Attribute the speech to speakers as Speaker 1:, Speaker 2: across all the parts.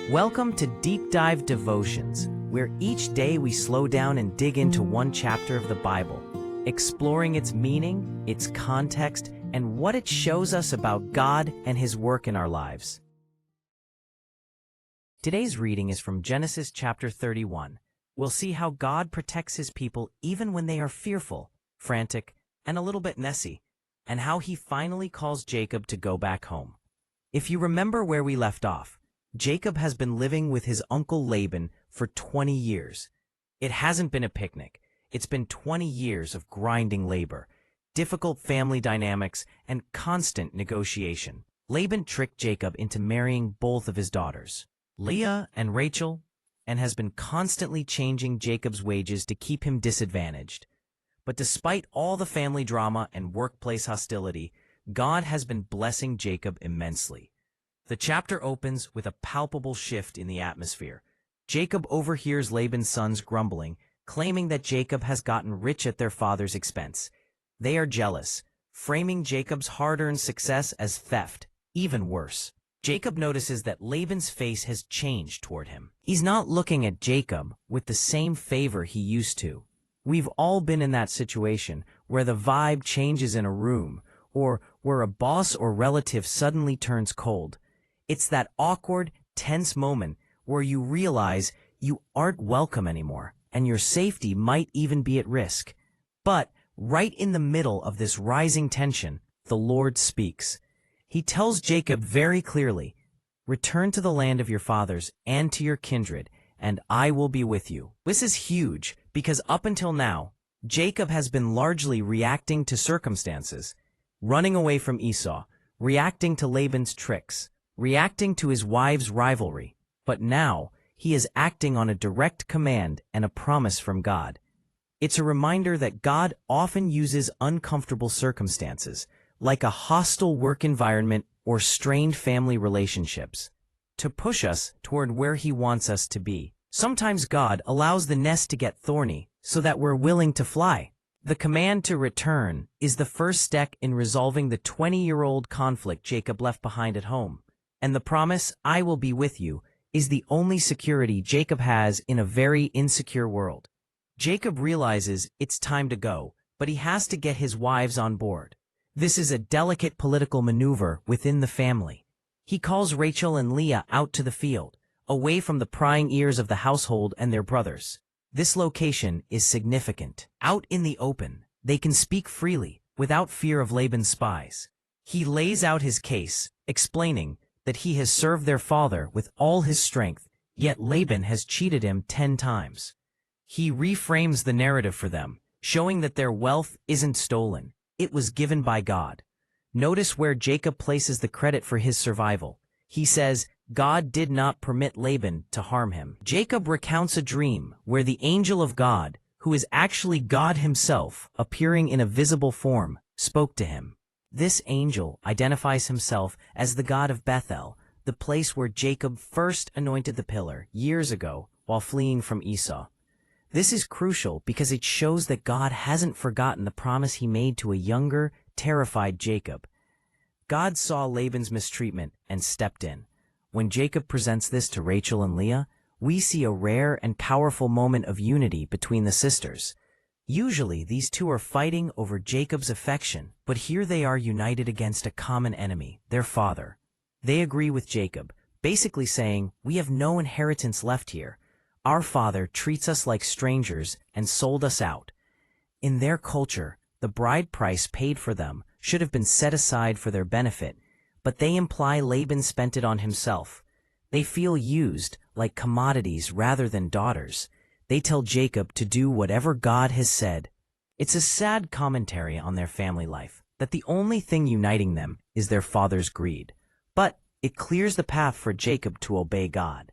Speaker 1: Welcome to Deep Dive Devotions, where each day we slow down and dig into one chapter of the Bible, exploring its meaning, its context, and what it shows us about God and His work in our lives. Today's reading is from Genesis chapter 31. We'll see how God protects His people even when they are fearful, frantic, and a little bit messy, and how He finally calls Jacob to go back home. If you remember where we left off, Jacob has been living with his uncle Laban for 20 years. It hasn't been a picnic. It's been 20 years of grinding labor, difficult family dynamics, and constant negotiation. Laban tricked Jacob into marrying both of his daughters, Leah and Rachel, and has been constantly changing Jacob's wages to keep him disadvantaged. But despite all the family drama and workplace hostility, God has been blessing Jacob immensely. The chapter opens with a palpable shift in the atmosphere. Jacob overhears Laban's sons grumbling, claiming that Jacob has gotten rich at their father's expense. They are jealous, framing Jacob's hard-earned success as theft. Even worse, Jacob notices that Laban's face has changed toward him. He's not looking at Jacob with the same favor he used to. We've all been in that situation where the vibe changes in a room, or where a boss or relative suddenly turns cold. It's that awkward, tense moment where you realize you aren't welcome anymore, and your safety might even be at risk. But right in the middle of this rising tension, the Lord speaks. He tells Jacob very clearly, "Return to the land of your fathers and to your kindred, and I will be with you." This is huge because up until now, Jacob has been largely reacting to circumstances, running away from Esau, reacting to Laban's tricks, reacting to his wives' rivalry. But now, he is acting on a direct command and a promise from God. It's a reminder that God often uses uncomfortable circumstances, like a hostile work environment or strained family relationships, to push us toward where He wants us to be. Sometimes God allows the nest to get thorny so that we're willing to fly. The command to return is the first step in resolving the 20-year-old conflict Jacob left behind at home. And the promise, "I will be with you," is the only security Jacob has in a very insecure world. Jacob realizes it's time to go, but he has to get his wives on board. This is a delicate political maneuver within the family. He calls Rachel and Leah out to the field, away from the prying ears of the household and their brothers. This location is significant. Out in the open, they can speak freely, without fear of Laban's spies. He lays out his case, explaining that he has served their father with all his strength, yet Laban has cheated him 10 times. He reframes the narrative for them, showing that their wealth isn't stolen. It was given by God. Notice where Jacob places the credit for his survival. He says, God did not permit Laban to harm him. Jacob recounts a dream where the angel of God, who is actually God himself, appearing in a visible form, spoke to him. This angel identifies himself as the God of Bethel, the place where Jacob first anointed the pillar years ago while fleeing from Esau. This is crucial because it shows that God hasn't forgotten the promise He made to a younger, terrified Jacob. God saw Laban's mistreatment and stepped in. When Jacob presents this to Rachel and Leah, we see a rare and powerful moment of unity between the sisters. Usually, these two are fighting over Jacob's affection, but here they are united against a common enemy, their father. They agree with Jacob, basically saying, "We have no inheritance left here. Our father treats us like strangers and sold us out." In their culture, the bride price paid for them should have been set aside for their benefit, but they imply Laban spent it on himself. They feel used, like commodities rather than daughters. They tell Jacob to do whatever God has said. It's a sad commentary on their family life, that the only thing uniting them is their father's greed. But it clears the path for Jacob to obey God.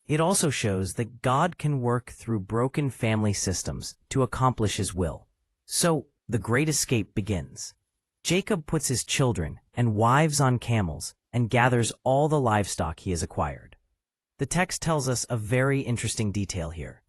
Speaker 1: It also shows that God can work through broken family systems to accomplish His will. So, the great escape begins. Jacob puts his children and wives on camels and gathers all the livestock he has acquired. The text tells us a very interesting detail here.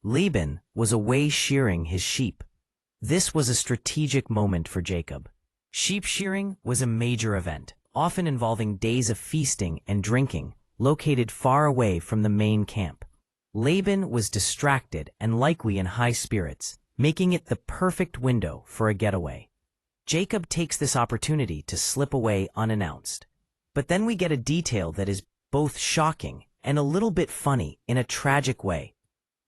Speaker 1: Laban was away shearing his sheep. This was a strategic moment for Jacob. Sheep shearing was a major event, often involving days of feasting and drinking, located far away from the main camp. Laban was distracted and likely in high spirits, making it the perfect window for a getaway. Jacob takes this opportunity to slip away unannounced. But then we get a detail that is both shocking and a little bit funny in a tragic way.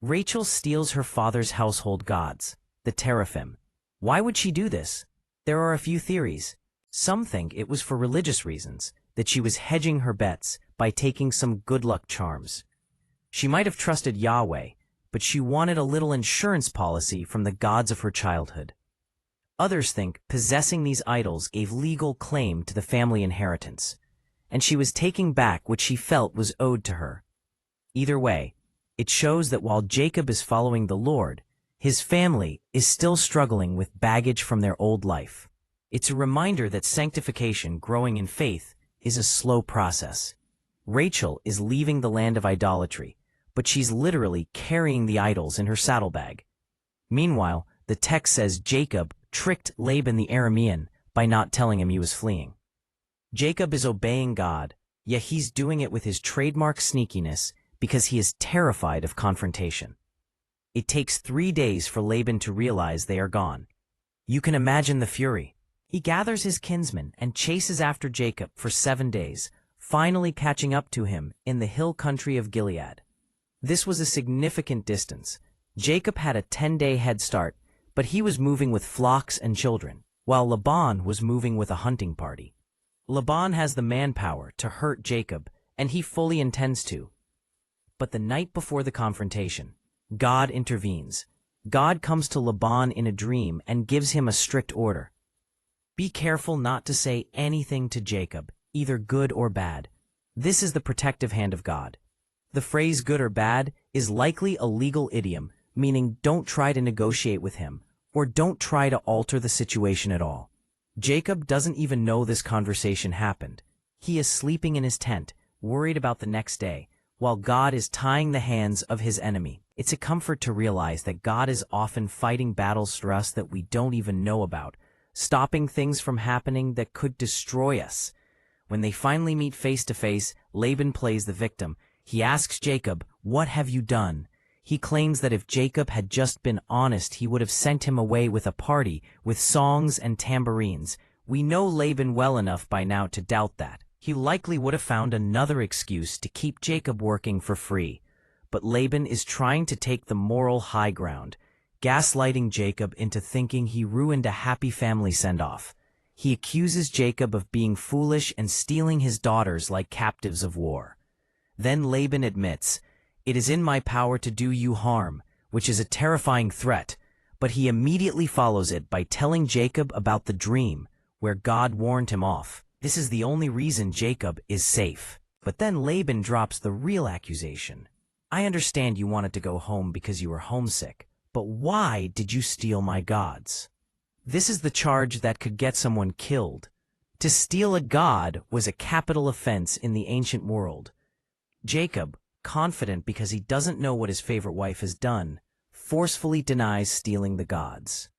Speaker 1: Rachel steals her father's household gods, the teraphim. Why would she do this? There are a few theories. Some think it was for religious reasons, that she was hedging her bets by taking some good luck charms. She might have trusted Yahweh, but she wanted a little insurance policy from the gods of her childhood. Others think possessing these idols gave legal claim to the family inheritance, and she was taking back what she felt was owed to her. Either way, it shows that while Jacob is following the Lord, his family is still struggling with baggage from their old life. It's a reminder that sanctification, growing in faith, is a slow process. Rachel is leaving the land of idolatry, but she's literally carrying the idols in her saddlebag. Meanwhile, the text says Jacob tricked Laban the Aramean by not telling him he was fleeing. Jacob is obeying God, yet he's doing it with his trademark sneakiness because he is terrified of confrontation. It takes 3 days for Laban to realize they are gone. You can imagine the fury. He gathers his kinsmen and chases after Jacob for 7 days, finally catching up to him in the hill country of Gilead. This was a significant distance. Jacob had a 10-day head start, but he was moving with flocks and children, while Laban was moving with a hunting party. Laban has the manpower to hurt Jacob, and he fully intends to. But the night before the confrontation, God intervenes. God comes to Laban in a dream and gives him a strict order. Be careful not to say anything to Jacob, either good or bad. This is the protective hand of God. The phrase good or bad is likely a legal idiom, meaning don't try to negotiate with him, or don't try to alter the situation at all. Jacob doesn't even know this conversation happened. He is sleeping in his tent, worried about the next day, while God is tying the hands of his enemy. It's a comfort to realize that God is often fighting battles for us that we don't even know about, stopping things from happening that could destroy us. When they finally meet face to face, Laban plays the victim. He asks Jacob, "What have you done?" He claims that if Jacob had just been honest, he would have sent him away with a party, with songs and tambourines. We know Laban well enough by now to doubt that. He likely would have found another excuse to keep Jacob working for free. But Laban is trying to take the moral high ground, gaslighting Jacob into thinking he ruined a happy family send-off. He accuses Jacob of being foolish and stealing his daughters like captives of war. Then Laban admits, "It is in my power to do you harm," which is a terrifying threat, but he immediately follows it by telling Jacob about the dream, where God warned him off. This is the only reason Jacob is safe. But then Laban drops the real accusation. "I understand you wanted to go home because you were homesick, but why did you steal my gods?" This is the charge that could get someone killed. To steal a god was a capital offense in the ancient world. Jacob, confident because he doesn't know what his favorite wife has done, forcefully denies stealing the gods.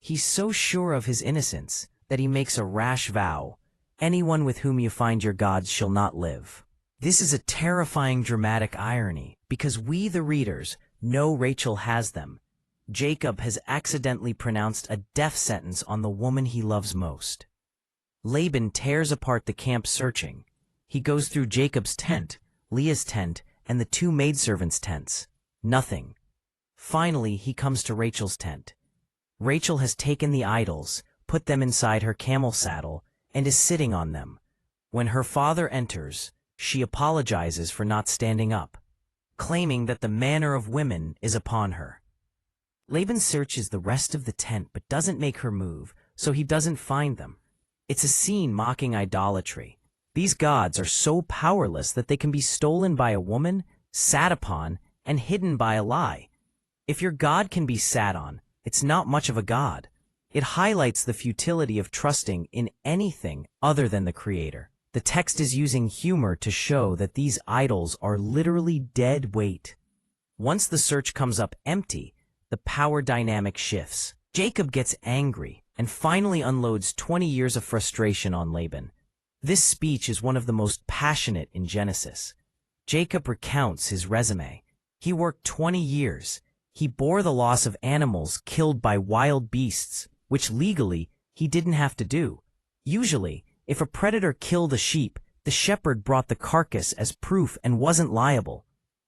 Speaker 1: He's so sure of his innocence that he makes a rash vow, "Anyone with whom you find your gods shall not live." This is a terrifying dramatic irony, because we, the readers, know Rachel has them. Jacob has accidentally pronounced a death sentence on the woman he loves most. Laban tears apart the camp searching. He goes through Jacob's tent, Leah's tent, and the 2 maidservants' tents. Nothing. Finally, he comes to Rachel's tent. Rachel has taken the idols, put them inside her camel saddle, and is sitting on them. When her father enters, she apologizes for not standing up, claiming that the manner of women is upon her. Laban searches the rest of the tent but doesn't make her move, so he doesn't find them. It's a scene mocking idolatry. These gods are so powerless that they can be stolen by a woman, sat upon, and hidden by a lie. If your god can be sat on, it's not much of a god. It highlights the futility of trusting in anything other than the Creator. The text is using humor to show that these idols are literally dead weight. Once the search comes up empty, the power dynamic shifts. Jacob gets angry and finally unloads 20 years of frustration on Laban. This speech is one of the most passionate in Genesis. Jacob recounts his resume. He worked 20 years. He bore the loss of animals killed by wild beasts, which legally he didn't have to do. Usually, if a predator killed a sheep, the shepherd brought the carcass as proof and wasn't liable.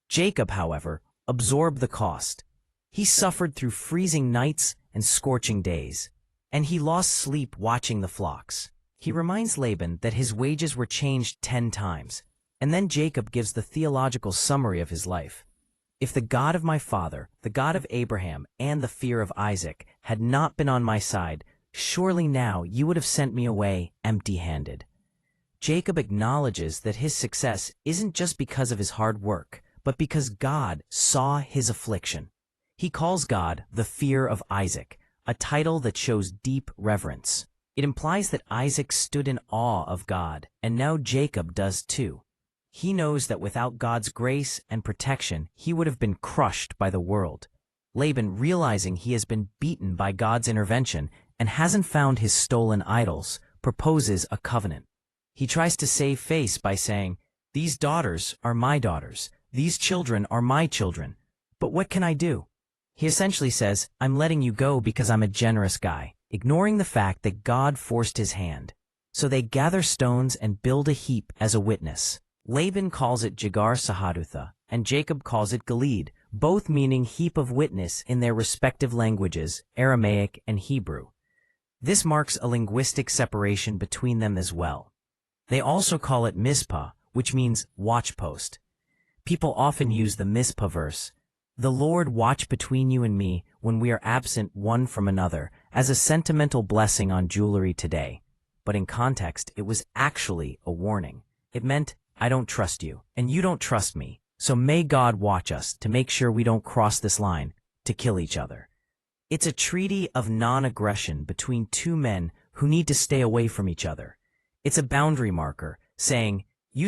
Speaker 1: Jacob, however, absorbed the cost. He suffered through freezing nights and scorching days, and he lost sleep watching the flocks. He reminds Laban that his wages were changed 10 times, and then Jacob gives the theological summary of his life. If the God of my father, the God of Abraham, and the fear of Isaac had not been on my side, surely now you would have sent me away empty-handed. Jacob acknowledges that his success isn't just because of his hard work, but because God saw his affliction. He calls God the fear of Isaac, a title that shows deep reverence. It implies that Isaac stood in awe of God, and now Jacob does too. He knows that without God's grace and protection, he would have been crushed by the world. Laban, realizing he has been beaten by God's intervention and hasn't found his stolen idols, proposes a covenant. He tries to save face by saying, "These daughters are my daughters. These children are my children. But what can I do?" He essentially says, "I'm letting you go because I'm a generous guy," ignoring the fact that God forced his hand. So they gather stones and build a heap as a witness. Laban calls it Jagar Sahadutha, and Jacob calls it Gilead, both meaning heap of witness in their respective languages, Aramaic and Hebrew. This marks a linguistic separation between them as well. They also call it Mizpah, which means watchpost. People often use the Mizpah verse, "The Lord watch between you and me when we are absent one from another," as a sentimental blessing on jewelry today. But in context, it was actually a warning. It meant, I don't trust you, and you don't trust me, so may God watch us to make sure we don't cross this line to kill each other. It's a treaty of non-aggression between two men who need to stay away from each other. It's a boundary marker, saying,